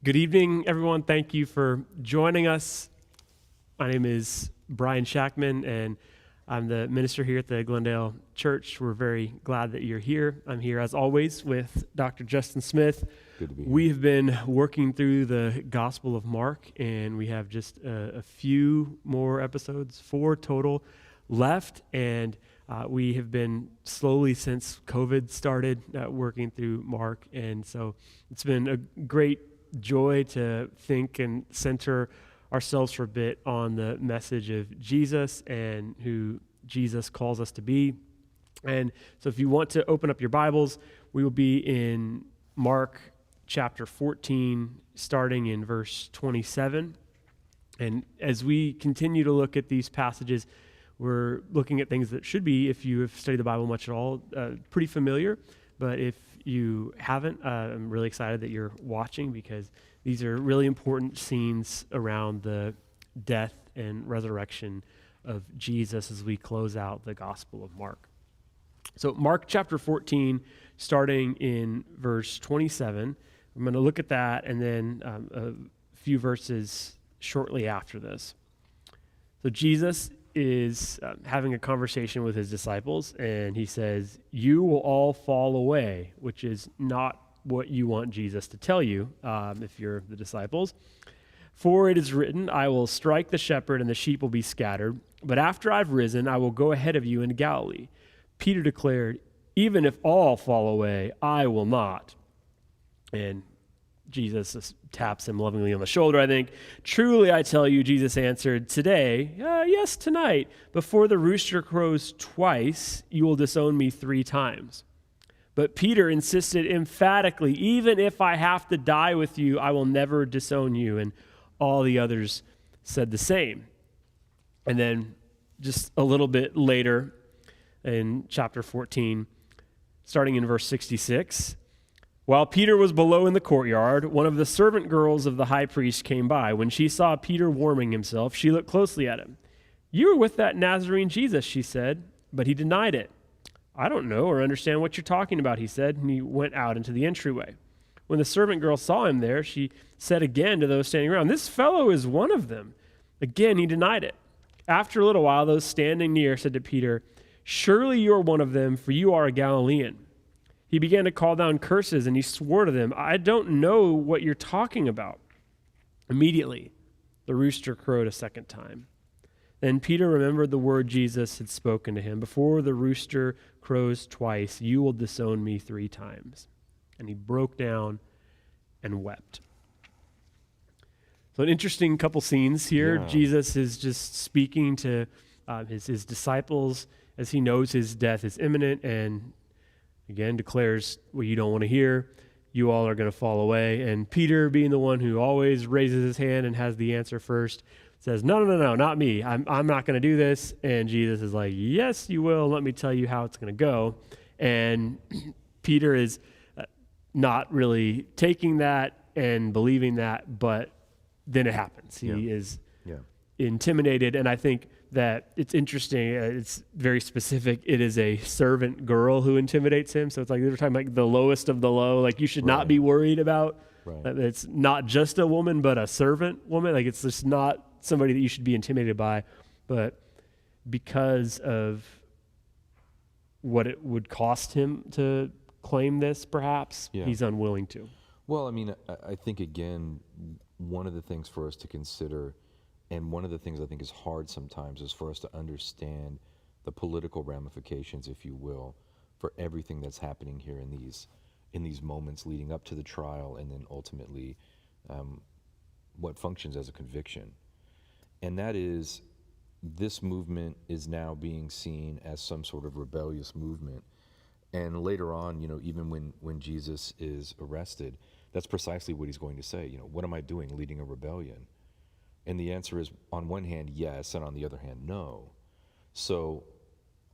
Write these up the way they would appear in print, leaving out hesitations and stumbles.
Good evening, everyone. Thank you for joining us. My name is Brian Shackman, and I'm the minister here at the Glendale Church. We're very glad that you're here. I'm here, as always, with Dr. Justin Smith. Good to be here. We have been working through the Gospel of Mark, and we have just a few more episodes, 4 total, left, and we have been slowly, since COVID started, working through Mark, and so it's been a great joy to think and center ourselves for a bit on the message of Jesus and who Jesus calls us to be. And so if you want to open up your Bibles, we will be in Mark chapter 14, starting in verse 27. And as we continue to look at these passages, we're looking at things that should be, if you have studied the Bible much at all, pretty familiar. But if you haven't, I'm really excited that you're watching, because these are really important scenes around the death and resurrection of Jesus as we close out the Gospel of Mark. So Mark chapter 14, starting in verse 27, I'm going to look at that and then a few verses shortly after this. So Jesus is having a conversation with his disciples, and he says, "You will all fall away," which is not what you want Jesus to tell you if you're the disciples. "For it is written, I will strike the shepherd and the sheep will be scattered. But after I've risen, I will go ahead of you into Galilee." Peter declared, "Even if all fall away, I will not." And Jesus taps him lovingly on the shoulder, I think. "Truly I tell you," Jesus answered, "today, yes, tonight, before the rooster crows twice, you will disown me 3 times. But Peter insisted emphatically, "Even if I have to die with you, I will never disown you." And all the others said the same. And then just a little bit later in chapter 14, starting in verse 66, "While Peter was below in the courtyard, one of the servant girls of the high priest came by. When she saw Peter warming himself, she looked closely at him. 'You were with that Nazarene Jesus,' she said, but he denied it. 'I don't know or understand what you're talking about,' he said, and he went out into the entryway. When the servant girl saw him there, she said again to those standing around, 'This fellow is one of them.' Again, he denied it. After a little while, those standing near said to Peter, 'Surely you are one of them, for you are a Galilean.' He began to call down curses, and he swore to them, 'I don't know what you're talking about.' Immediately, the rooster crowed a second time. Then Peter remembered the word Jesus had spoken to him, 'Before the rooster crows twice, you will disown me 3 times.' And he broke down and wept." So an interesting couple scenes here. Yeah. Jesus is just speaking to his disciples as he knows his death is imminent, and again declares what you don't want to hear. You all are going to fall away. And Peter, being the one who always raises his hand and has the answer first, says, no, not me. I'm not going to do this. And Jesus is like, "Yes, you will. Let me tell you how it's going to go." And Peter is not really taking that and believing that, but then it happens. He is intimidated. And I think that it's interesting. It's very specific. It is a servant girl who intimidates him. So it's like they're talking like the lowest of the low. Like you should not be worried about. Right. It's not just a woman, but a servant woman. Like it's just not somebody that you should be intimidated by. But because of what it would cost him to claim this, perhaps, he's unwilling to. Well, I mean, I think, again, one of the things for us to consider, and one of the things I think is hard sometimes, is for us to understand the political ramifications, if you will, for everything that's happening here in these moments leading up to the trial, and then ultimately what functions as a conviction. And that is, this movement is now being seen as some sort of rebellious movement. And later on, even when Jesus is arrested, that's precisely what he's going to say. What am I doing, leading a rebellion? And the answer is, on one hand, yes, and on the other hand, no. So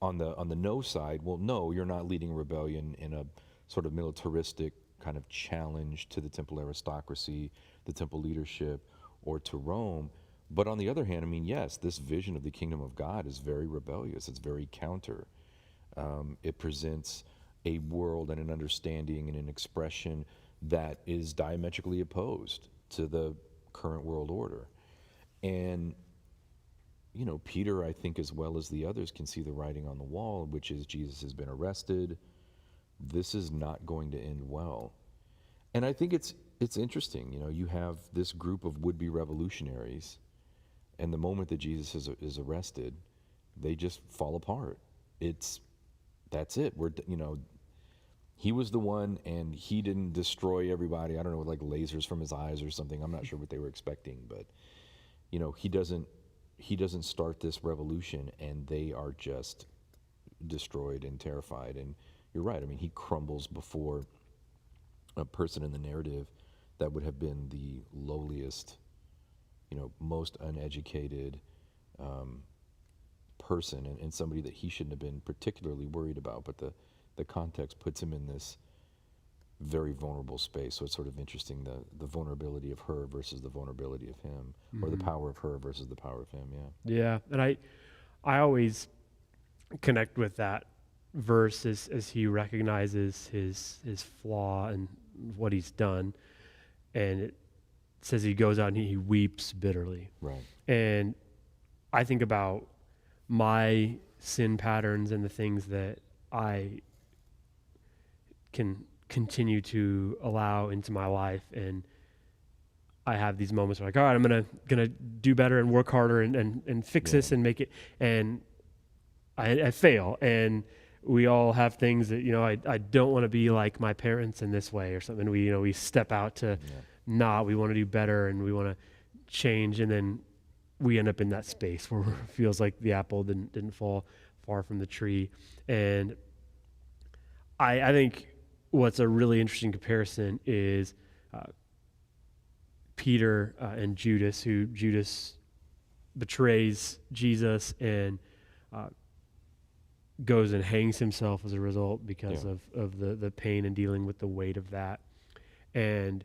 on the no side, well, no, you're not leading a rebellion in a sort of militaristic kind of challenge to the temple aristocracy, the temple leadership, or to Rome. But on the other hand, I mean, yes, this vision of the kingdom of God is very rebellious. It's very counter. It presents a world and an understanding and an expression that is diametrically opposed to the current world order. And, you know, Peter, I think, as well as the others, can see the writing on the wall, which is Jesus has been arrested. This is not going to end well. And I think it's interesting. You know, you have this group of would-be revolutionaries, and the moment that Jesus is arrested, they just fall apart. That's it. You know, he was the one, and he didn't destroy everybody. I don't know, with like lasers from his eyes or something. I'm not sure what they were expecting, but you know, he doesn't start this revolution, and they are just destroyed and terrified. And you're right. I mean, he crumbles before a person in the narrative that would have been the lowliest, you know, most uneducated person, and somebody that he shouldn't have been particularly worried about. But the context puts him in this very vulnerable space. So it's sort of interesting, the vulnerability of her versus the vulnerability of him, or the power of her versus the power of him. Yeah. Yeah, and I always connect with that verse as he recognizes his flaw and what he's done, and it says he goes out and he weeps bitterly. Right. And I think about my sin patterns and the things that I can continue to allow into my life, and I have these moments where like, all right, I'm gonna do better and work harder and fix this and make it, and I fail. And we all have things that, you know, I don't want to be like my parents in this way or something. We step out to we want to do better and we want to change, and then we end up in that space where it feels like the apple didn't fall far from the tree. And I think what's a really interesting comparison is Peter and Judas, who Judas betrays Jesus and goes and hangs himself as a result because of the pain and dealing with the weight of that. And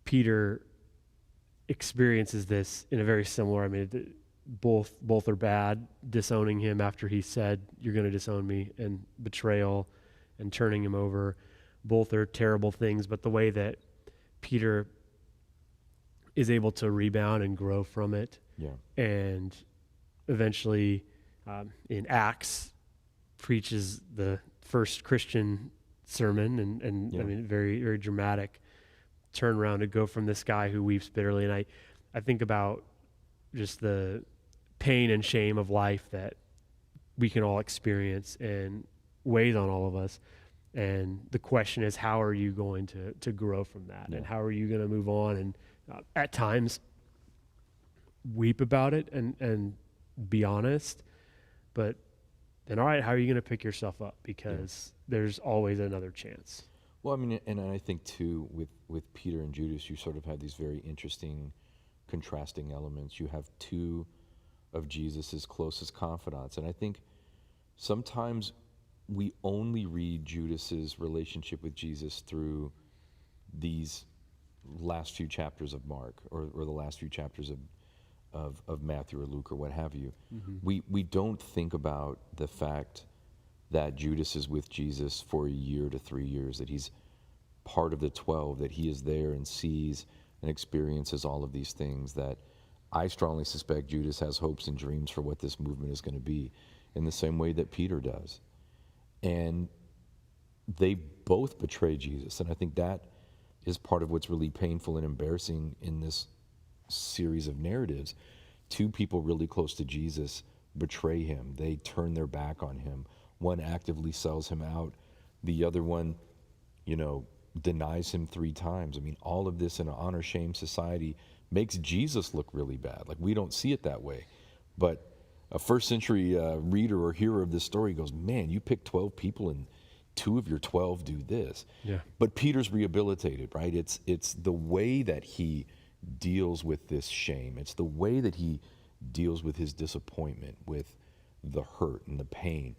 Peter experiences this in a very similar, I mean, both are bad, disowning him after he said, you're going to disown me, and betrayal and turning him over. Both are terrible things, but the way that Peter is able to rebound and grow from it, and eventually in Acts preaches the first Christian sermon, and I mean, very, very dramatic turnaround to go from this guy who weeps bitterly. And I think about just the pain and shame of life that we can all experience and weighs on all of us. And the question is, how are you going to grow from that? And how are you going to move on and at times weep about it and be honest? But then, all right, how are you going to pick yourself up? Because there's always another chance. Well, I mean, and I think too, with Peter and Judas, you sort of have these very interesting contrasting elements. You have two of Jesus's closest confidants. And I think sometimes we only read Judas's relationship with Jesus through these last few chapters of Mark, or the last few chapters of Matthew or Luke or what have you. We don't think about the fact that Judas is with Jesus for a year to 3 years, that he's part of the 12, that he is there and sees and experiences all of these things, that I strongly suspect Judas has hopes and dreams for what this movement is going to be in the same way that Peter does. And they both betray Jesus. And I think that is part of what's really painful and embarrassing in this series of narratives. Two people really close to Jesus betray him. They turn their back on him. One actively sells him out. The other one, denies him 3 times. I mean, all of this in an honor-shame society makes Jesus look really bad. Like, we don't see it that way. But a first century reader or hearer of this story goes, man, you picked 12 people and 2 of your 12 do this. Yeah. But Peter's rehabilitated, right? It's the way that he deals with this shame. It's the way that he deals with his disappointment, with the hurt and the pain,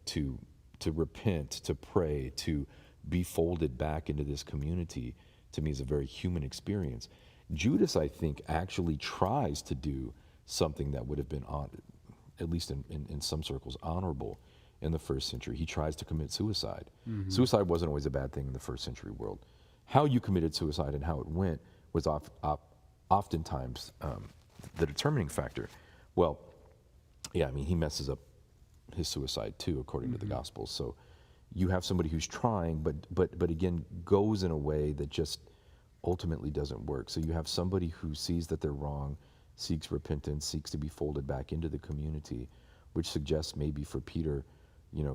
to repent, to pray, to be folded back into this community, to me is a very human experience. Judas, I think, actually tries to do something that would have been, at least in some circles, honorable in the first century. He tries to commit suicide. Mm-hmm. Suicide wasn't always a bad thing in the first century world. How you committed suicide and how it went was oftentimes the determining factor. Well, yeah, I mean, he messes up his suicide too, according to the Gospels. So you have somebody who's trying, but again, goes in a way that just ultimately doesn't work. So you have somebody who sees that they're wrong, seeks repentance, seeks to be folded back into the community, which suggests maybe for Peter,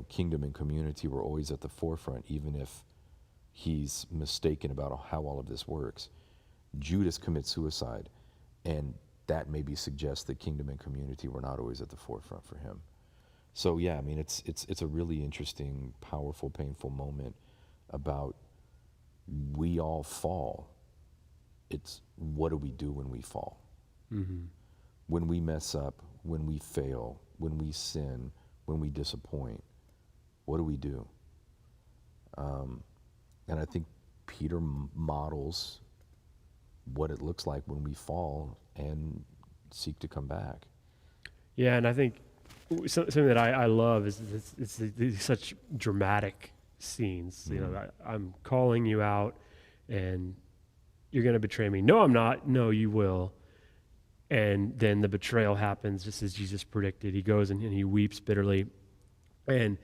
kingdom and community were always at the forefront, even if he's mistaken about how all of this works. Judas commits suicide, and that maybe suggests that kingdom and community were not always at the forefront for him. So yeah, I mean, it's a really interesting, powerful, painful moment about we all fall. It's what do we do when we fall? Mm-hmm. When we mess up, when we fail, when we sin, when we disappoint, what do we do? And I think Peter models what it looks like when we fall and seek to come back. Yeah, and I think something that I love is these such dramatic scenes. I'm calling you out, and you're going to betray me. No, I'm not. No, you will. And then the betrayal happens just as Jesus predicted. He goes and he weeps bitterly. And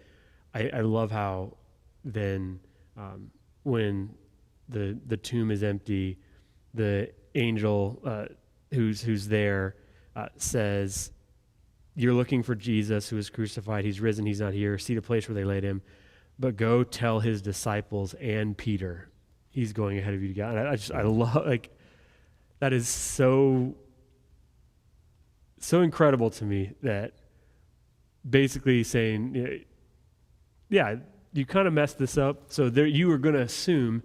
I love how then when the tomb is empty, the angel who's there says, "You're looking for Jesus who was crucified. He's risen. He's not here. See the place where they laid him. But go tell his disciples and Peter, he's going ahead of you to God." And I love, that is so incredible to me, that basically saying, yeah, you kind of messed this up. So you are going to assume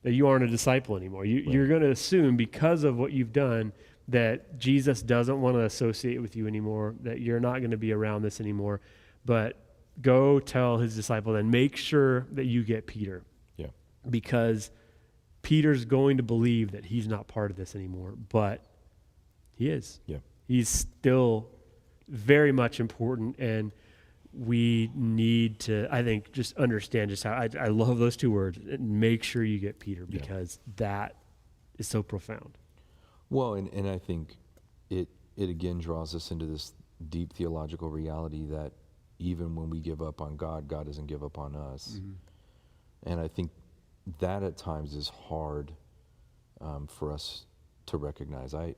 that you aren't a disciple anymore. You're going to assume because of what you've done that Jesus doesn't want to associate with you anymore, that you're not going to be around this anymore. But go tell his disciple and make sure that you get Peter. Yeah. Because Peter's going to believe that he's not part of this anymore, but he is. Yeah. He's still very much important, and we need to, I think, just understand just how I love those two words. Make sure you get Peter, because that is so profound. Well, and I think it again draws us into this deep theological reality that even when we give up on God, God doesn't give up on us. Mm-hmm. And I think that at times is hard for us to recognize. I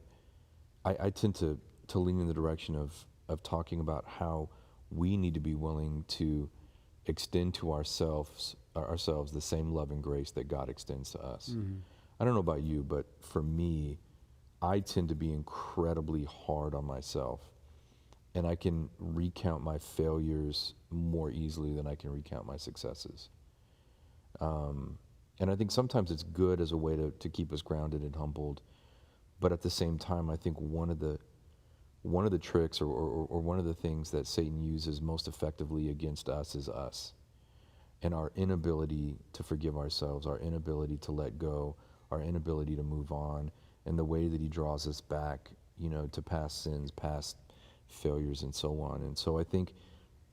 tend to lean in the direction of talking about how we need to be willing to extend to ourselves the same love and grace that God extends to us. Mm-hmm. I don't know about you, but for me, I tend to be incredibly hard on myself, and I can recount my failures more easily than I can recount my successes. And I think sometimes it's good as a way to keep us grounded and humbled, but at the same time, I think one of the tricks or one of the things that Satan uses most effectively against us is us, and our inability to forgive ourselves, our inability to let go, our inability to move on, and the way that he draws us back, to past sins, past failures, and so on. And so I think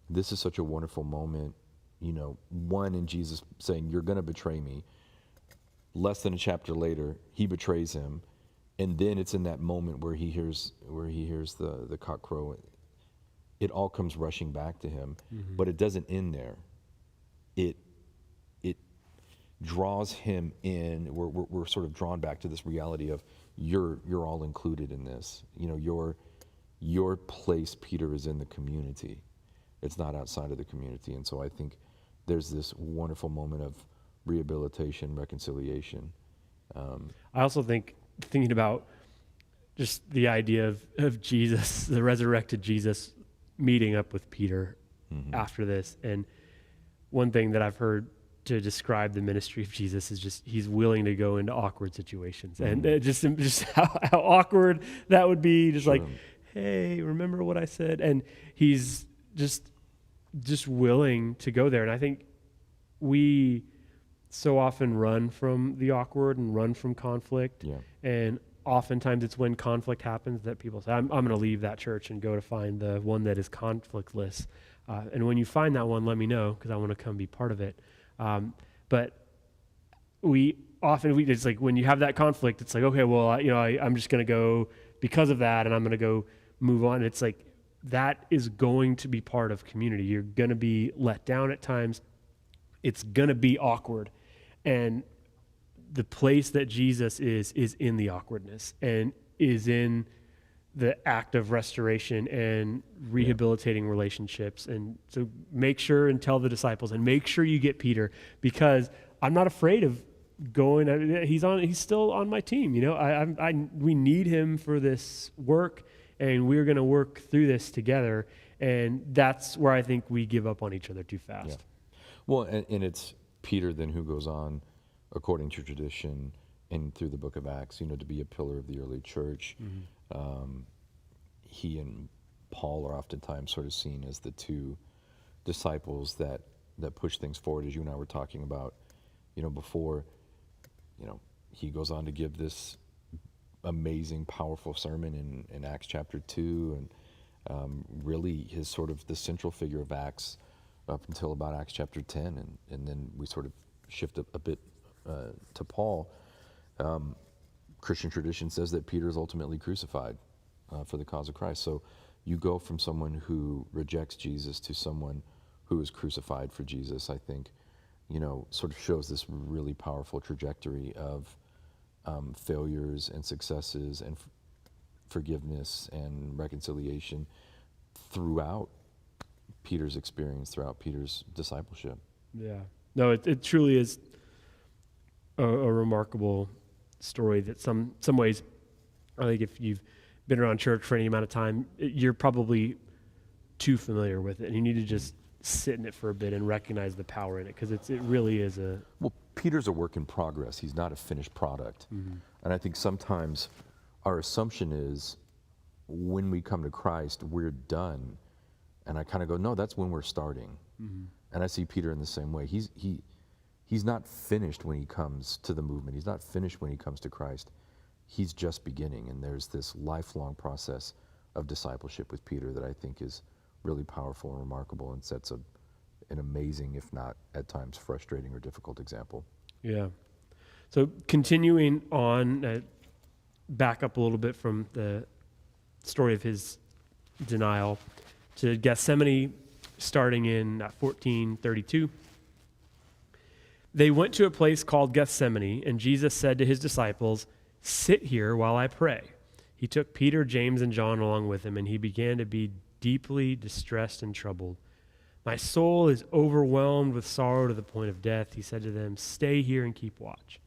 this is such a wonderful moment, one in Jesus saying, "You're going to betray me." Less than a chapter later, he betrays him. And then it's in that moment where he hears the cock crow. It all comes rushing back to him, mm-hmm. but it doesn't end there. It draws him in. We're sort of drawn back to this reality of you're all included in this. Your place, Peter, is in the community. It's not outside of the community. And so I think there's this wonderful moment of rehabilitation, reconciliation. I also think, thinking about just the idea of Jesus, the resurrected Jesus, meeting up with Peter mm-hmm. after this. And one thing that I've heard to describe the ministry of Jesus is just he's willing to go into awkward situations. Mm-hmm. And just how awkward that would be, just sure. like, hey, remember what I said? And he's just willing to go there. And I think we so often run from the awkward and run from conflict. Yeah. And oftentimes it's when conflict happens that people say, I'm going to leave that church and go to find the one that is conflictless. And when you find that one, let me know, because I want to come be part of it. But we often it's like when you have that conflict, it's like, okay, well, I'm just going to go because of that, and I'm going to go move on. It's like that is going to be part of community. You're going to be let down at times. It's going to be awkward. And the place that Jesus is in the awkwardness and is in the act of restoration and rehabilitating relationships. And so make sure and tell the disciples and make sure you get Peter, because I'm not afraid of going. He's still on my team. We need him for this work, and we're going to work through this together. And that's where I think we give up on each other too fast. Yeah. Well, and it's Peter then who goes on, according to tradition and through the book of Acts, to be a pillar of the early church. He and Paul are oftentimes sort of seen as the two disciples that push things forward, as you and I were talking about, before. He goes on to give this amazing, powerful sermon in Acts chapter 2, and really his sort of the central figure of Acts up until about Acts chapter 10, and then we sort of shift a bit to Paul. Christian tradition says that Peter is ultimately crucified for the cause of Christ. So you go from someone who rejects Jesus to someone who is crucified for Jesus, I think, sort of shows this really powerful trajectory of failures and successes and forgiveness and reconciliation throughout Peter's experience, throughout Peter's discipleship. Yeah. No, it truly is a remarkable story that some ways, I think if you've been around church for any amount of time, you're probably too familiar with it, and you need to just sit in it for a bit and recognize the power in it, because it really is a... Well, Peter's a work in progress. He's not a finished product. Mm-hmm. And I think sometimes our assumption is when we come to Christ, we're done. And I kind of go, no, that's when we're starting. Mm-hmm. And I see Peter in the same way. He's not finished when he comes to the movement. He's not finished when he comes to Christ. He's just beginning. And there's this lifelong process of discipleship with Peter that I think is really powerful and remarkable and sets an amazing, if not at times frustrating or difficult example. Yeah. So continuing on, back up a little bit from the story of his denial to Gethsemane, starting in 14:32. They went to a place called Gethsemane, and Jesus said to his disciples, "Sit here while I pray." He took Peter, James, and John along with him, and he began to be deeply distressed and troubled. "My soul is overwhelmed with sorrow to the point of death," he said to them. "Stay here and keep watch."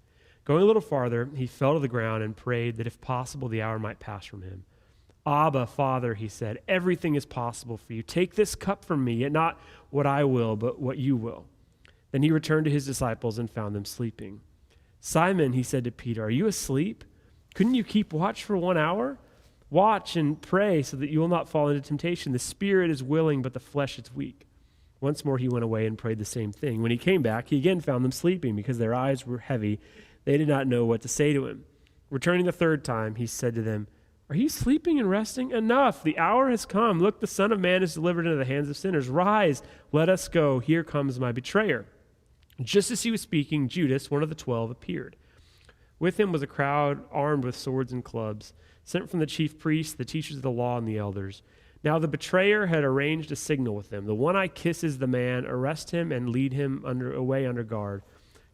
Going a little farther, he fell to the ground and prayed that if possible the hour might pass from him. "Abba, Father," he said, "everything is possible for you. Take this cup from me, yet not what I will, but what you will." Then he returned to his disciples and found them sleeping. "Simon," he said to Peter, "are you asleep? Couldn't you keep watch for 1 hour? Watch and pray so that you will not fall into temptation. The spirit is willing, but the flesh is weak." Once more he went away and prayed the same thing. When he came back, he again found them sleeping because their eyes were heavy. They did not know what to say to him. Returning the third time, he said to them, "Are you sleeping and resting? Enough! The hour has come. Look, the Son of Man is delivered into the hands of sinners. Rise, let us go. Here comes my betrayer." Just as he was speaking, Judas, one of the 12, appeared. With him was a crowd armed with swords and clubs, sent from the chief priests, the teachers of the law, and the elders. Now the betrayer had arranged a signal with them. "The one I kiss is the man. Arrest him and lead him away under guard."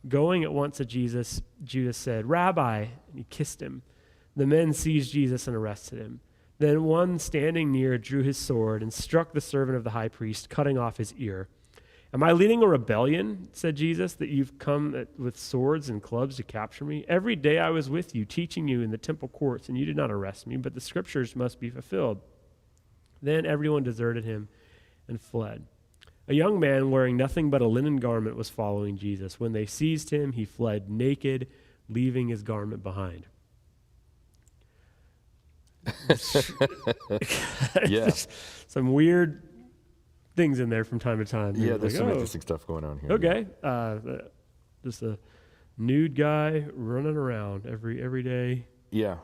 Going at once to Jesus, Judas said, "Rabbi," and he kissed him. The men seized Jesus and arrested him. Then one standing near drew his sword and struck the servant of the high priest, cutting off his ear. "Am I leading a rebellion," said Jesus, "that you've come with swords and clubs to capture me? Every day I was with you, teaching you in the temple courts, and you did not arrest me, but the scriptures must be fulfilled." Then everyone deserted him and fled. A young man wearing nothing but a linen garment was following Jesus. When they seized him, he fled naked, leaving his garment behind. Yeah. Some weird things in there from time to time. Yeah, there's some interesting stuff going on here. Okay. Just a nude guy running around every day. Yeah.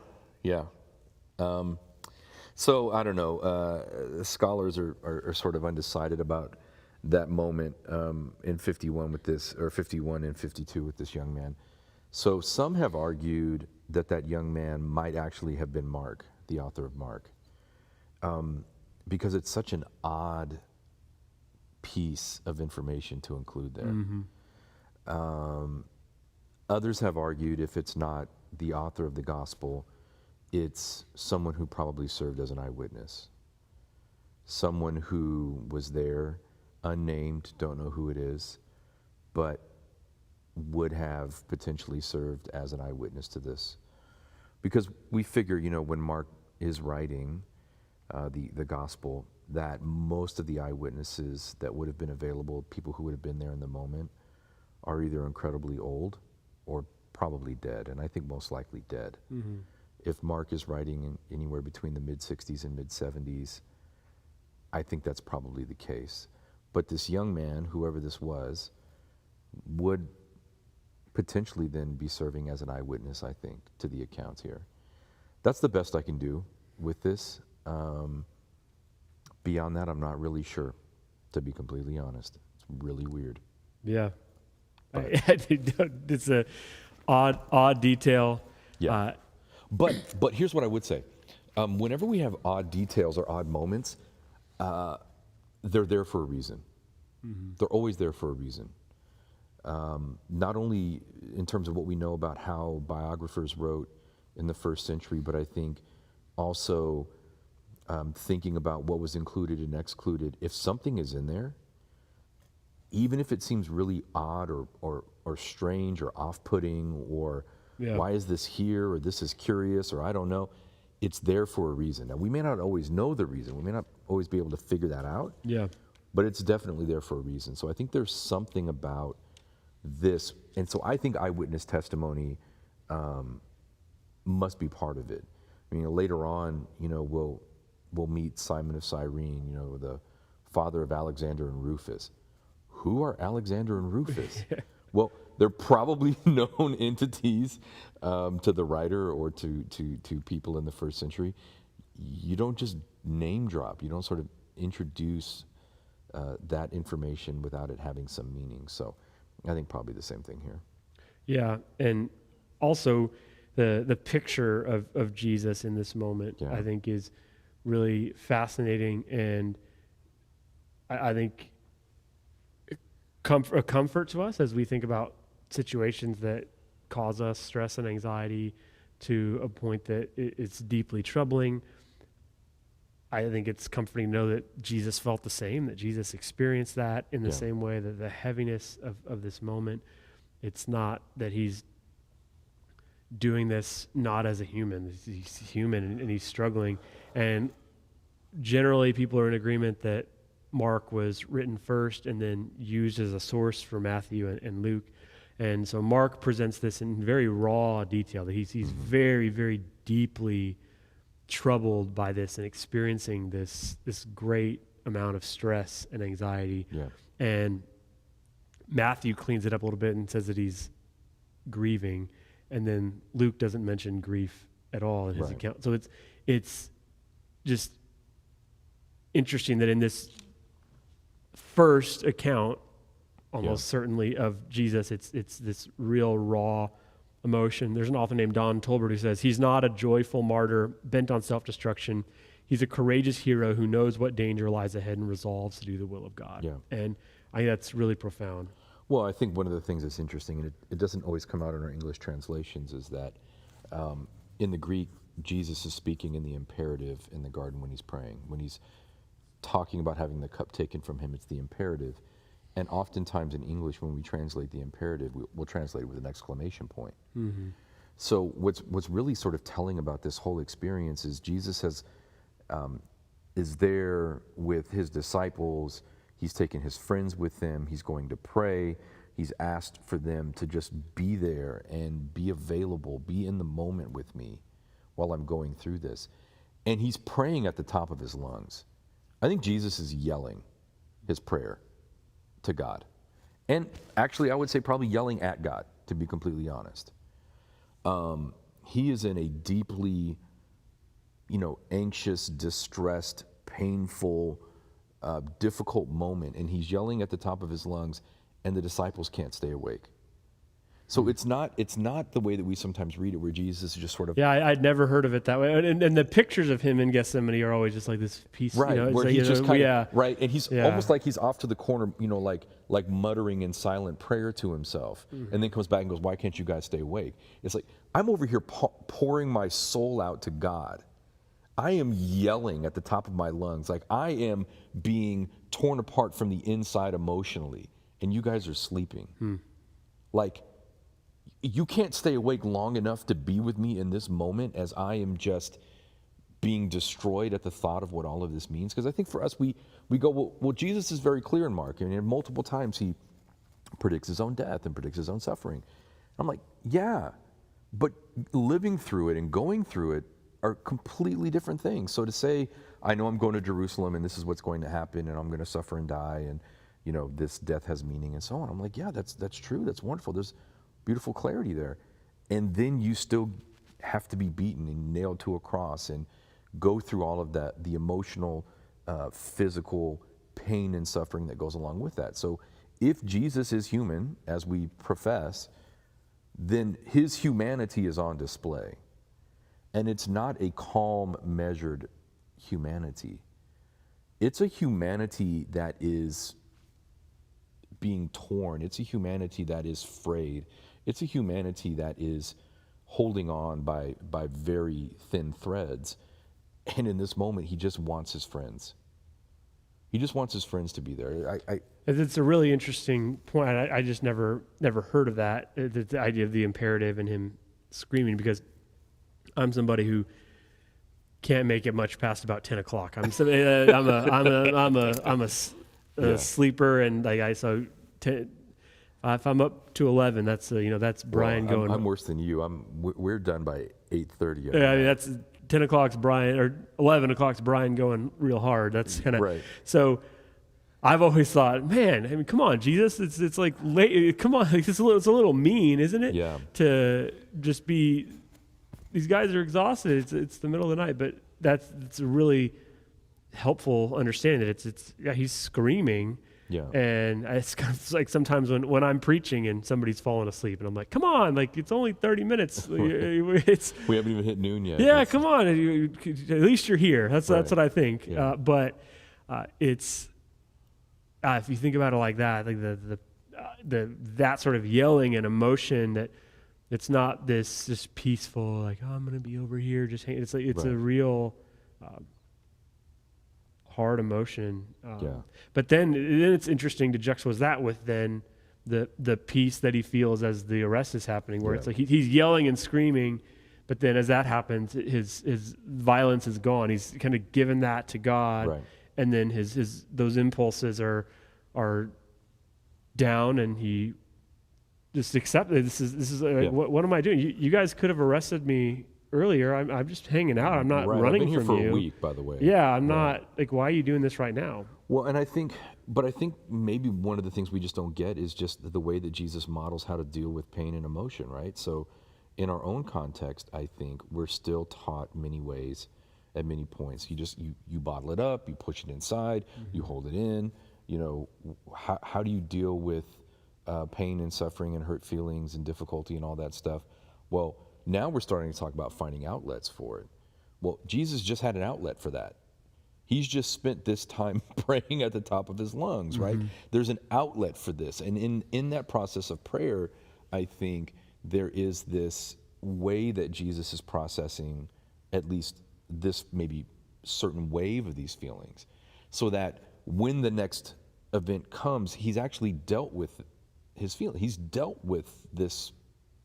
So I don't know. Scholars are sort of undecided about that moment in 51 with this, or 51 and 52 with this young man. So some have argued that that young man might actually have been Mark, the author of Mark, because it's such an odd piece of information to include there. Others have argued if it's not the author of the gospel, it's someone who probably served as an eyewitness, someone who was there, unnamed, don't know who it is, but would have potentially served as an eyewitness to this. Because we figure, when Mark is writing the gospel, that most of the eyewitnesses that would have been available, people who would have been there in the moment, are either incredibly old or probably dead, and I think most likely dead. If Mark is writing anywhere between the mid-60s and mid-70s, I think that's probably the case. But this young man, whoever this was, would potentially then be serving as an eyewitness, I think, to the accounts here. That's the best I can do with this. Beyond that, I'm not really sure, to be completely honest. It's really weird. Yeah. I think it's a odd detail. Yeah. But here's what I would say. Whenever we have odd details or odd moments, they're there for a reason. They're always there for a reason. Not only in terms of what we know about how biographers wrote in the first century, but I think also thinking about what was included and excluded. If something is in there, even if it seems really odd or strange or off-putting or why is this here or this is curious or I don't know, it's there for a reason. Now, we may not always know the reason. We may not always be able to figure that out. Yeah. But it's definitely there for a reason. So I think there's something about this. And so I think eyewitness testimony must be part of it. I mean, later on, we'll meet Simon of Cyrene, the father of Alexander and Rufus. Who are Alexander and Rufus? Well, they're probably known entities to the writer or to people in the first century. You don't just name drop. You don't sort of introduce that information without it having some meaning. So I think probably the same thing here. Yeah, and also the picture of Jesus in this moment, I think, is really fascinating, and I think a comfort to us as we think about situations that cause us stress and anxiety to a point that it's deeply troubling. I think it's comforting to know that Jesus felt the same, that Jesus experienced that in the same way, that the heaviness of this moment, it's not that he's doing this not as a human. He's human and he's struggling. And generally people are in agreement that Mark was written first and then used as a source for Matthew and Luke. And so Mark presents this in very raw detail, that he's very, very deeply troubled by this and experiencing this great amount of stress and anxiety. Yeah. And Matthew cleans it up a little bit and says that he's grieving, and then Luke doesn't mention grief at all in his account. So it's just interesting that in this first account, almost certainly, of Jesus, it's this real raw emotion. There's an author named Don Tolbert who says, he's not a joyful martyr bent on self-destruction. He's a courageous hero who knows what danger lies ahead and resolves to do the will of God. Yeah. And I think that's really profound. Well, I think one of the things that's interesting, and it doesn't always come out in our English translations, is that in the Greek, Jesus is speaking in the imperative in the garden when he's praying. When he's talking about having the cup taken from him, it's the imperative. And oftentimes in English, when we translate the imperative, we'll translate it with an exclamation point. Mm-hmm. So what's really sort of telling about this whole experience is Jesus is there with his disciples. He's taken his friends with him. He's going to pray. He's asked for them to just be there and be available, be in the moment with me while I'm going through this. And he's praying at the top of his lungs. I think Jesus is yelling his prayer to God. And actually, I would say probably yelling at God, to be completely honest. He is in a deeply, anxious, distressed, painful, difficult moment, and he's yelling at the top of his lungs, and the disciples can't stay awake. So it's not the way that we sometimes read it, where Jesus is just sort of Yeah, I'd never heard of it that way. And the pictures of him in Gethsemane are always just like this piece, right, it's where like, he's just kind of yeah, right, and he's yeah. almost like he's off to the corner, like muttering in silent prayer to himself, and then comes back and goes, "Why can't you guys stay awake?" It's like I'm over here pouring my soul out to God. I am yelling at the top of my lungs, like I am being torn apart from the inside emotionally, and you guys are sleeping. Like, you can't stay awake long enough to be with me in this moment as I am just being destroyed at the thought of what all of this means. Because I think for us, we go, well, Jesus is very clear in Mark, and multiple times he predicts his own death and predicts his own suffering. I'm like, yeah, but living through it and going through it are completely different things. So to say, I know I'm going to Jerusalem and this is what's going to happen and I'm going to suffer and die and this death has meaning and so on. I'm like, yeah, that's true. That's wonderful. There's beautiful clarity there. And then you still have to be beaten and nailed to a cross and go through all of that, the emotional, physical pain and suffering that goes along with that. So if Jesus is human, as we profess, then his humanity is on display. And it's not a calm, measured humanity. It's a humanity that is being torn. It's a humanity that is frayed. It's a humanity that is holding on by very thin threads. And in this moment, he just wants his friends. He just wants his friends to be there. It's a really interesting point. I just never heard of that. The idea of the imperative and him screaming, because I'm somebody who can't make it much past about 10 o'clock. I'm a sleeper, and if I'm up to 11, that's Brian going. I'm worse than you. We're done by 8:30. Yeah, I mean, that's 10 o'clock's Brian, or 11 o'clock's Brian going real hard. That's kind of right. So I've always thought, man, I mean, come on, Jesus, it's like late. Come on, it's a little mean, isn't it? Yeah. To just be. These guys are exhausted. It's the middle of the night, but it's a really helpful understanding that he's screaming. Yeah. And it's kind of like sometimes when I'm preaching and somebody's falling asleep and I'm like, come on, like it's only 30 minutes. We haven't even hit noon yet. Yeah, come on. At least you're here. That's what I think. Yeah. But it's if you think about it like that, like that sort of yelling and emotion, that it's not this just peaceful, like, oh, I'm going to be over here just hanging. It's like it's a real hard emotion. But then it's interesting to juxtapose that with then the peace that he feels as the arrest is happening, where it's like he's yelling and screaming, but then as that happens, his violence is gone. He's kind of given that to God, and then his those impulses are down, and he just accepted. This is what am I doing? You guys could have arrested me earlier. I'm just hanging out. I'm not running I've been here from for you. a week, by the way. Yeah, I'm not like, why are you doing this right now? Well, and I think maybe one of the things we just don't get is just the way that Jesus models how to deal with pain and emotion, right? So in our own context, I think we're still taught many ways at many points. You bottle it up, you push it inside, you hold it in. How do you deal with pain and suffering and hurt feelings and difficulty and all that stuff? Well, now we're starting to talk about finding outlets for it. Well, Jesus just had an outlet for that. He's just spent this time praying at the top of his lungs, right? There's an outlet for this. And in that process of prayer, I think there is this way that Jesus is processing at least this maybe certain wave of these feelings, so that when the next event comes, he's actually dealt with his feeling. He's dealt with this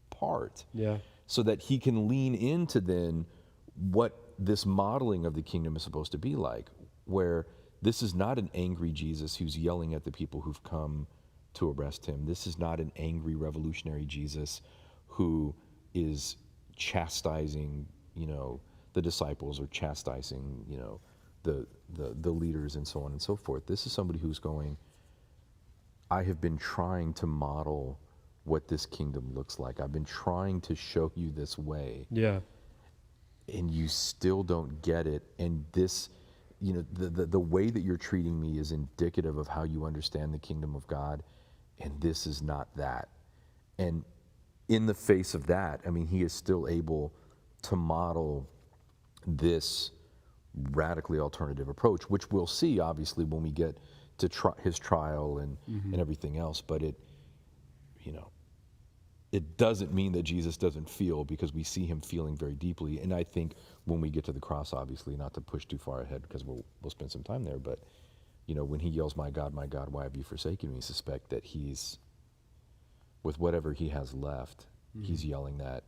part. Yeah. So that he can lean into then what this modeling of the kingdom is supposed to be like, where this is not an angry Jesus who's yelling at the people who've come to arrest him. This is not an angry revolutionary Jesus who is chastising, the disciples, or chastising, the leaders and so on and so forth. This is somebody who's going, I have been trying to model what this kingdom looks like. I've been trying to show you this way. Yeah. And you still don't get it. And this, the way that you're treating me is indicative of how you understand the kingdom of God. And this is not that. And in the face of that, I mean, he is still able to model this radically alternative approach, which we'll see obviously when we get to his trial and everything else. But it, you know, it doesn't mean that Jesus doesn't feel, because we see him feeling very deeply. And I think when we get to the cross, obviously, not to push too far ahead because we'll spend some time there, but you know, when he yells, my God, why have you forsaken me?" Suspect that he's, with whatever he has left, he's yelling that,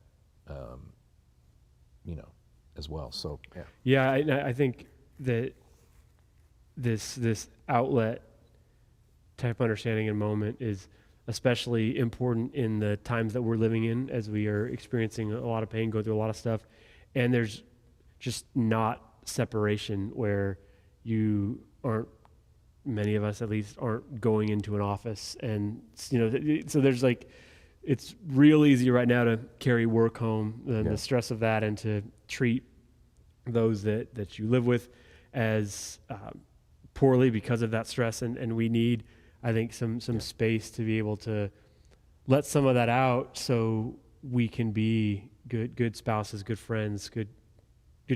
you know, as well. So Yeah, I think that this outlet type understanding and moment is especially important in the times that we're living in, as we are experiencing a lot of pain, going through a lot of stuff, and there's just not separation where you aren't, many of us at least, aren't going into an office, and you know, so there's like, it's real easy right now to carry work home, the stress of that, and to treat those that you live with as poorly because of that stress, and we need, I think, some space to be able to let some of that out, so we can be good spouses, good friends, good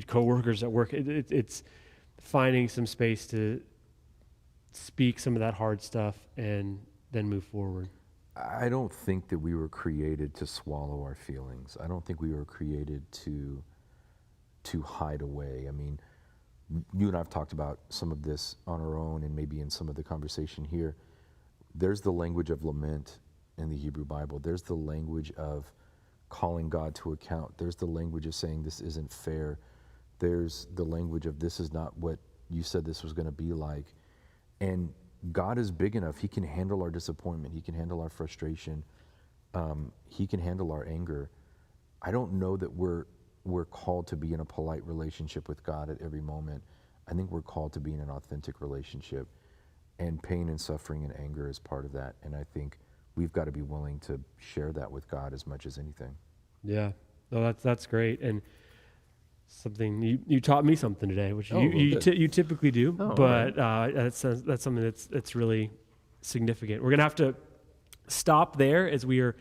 coworkers at work. It's finding some space to speak some of that hard stuff and then move forward. I don't think that we were created to swallow our feelings. I don't think we were created to hide away. I mean, you and I have talked about some of this on our own and maybe in some of the conversation here. There's the language of lament in the Hebrew Bible. There's the language of calling God to account. There's the language of saying this isn't fair. There's the language of this is not what you said this was going to be like. And God is big enough. He can handle our disappointment. He can handle our frustration. He can handle our anger. I don't know that we're called to be in a polite relationship with God at every moment. I think we're called to be in an authentic relationship, and pain and suffering and anger is part of that. And I think we've got to be willing to share that with God as much as anything. Yeah, no, that's great, and something you taught me something today, which you typically do, but that's something that's really significant. We're gonna have to stop there as we are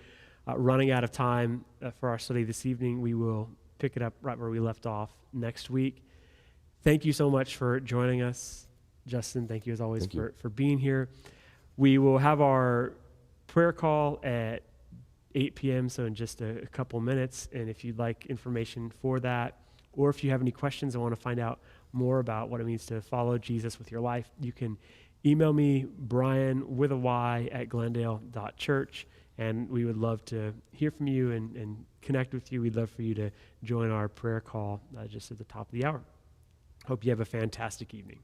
running out of time for our study this evening. We will pick it up right where we left off next week. Thank you so much for joining us, Justin. Thank you as always for being here. We will have our prayer call at 8 p.m., so in just a couple minutes. And if you'd like information for that, or if you have any questions and want to find out more about what it means to follow Jesus with your life, you can email me, Brian with a Y at glendale.church, and we would love to hear from you and connect with you. We'd love for you to join our prayer call just at the top of the hour. Hope you have a fantastic evening.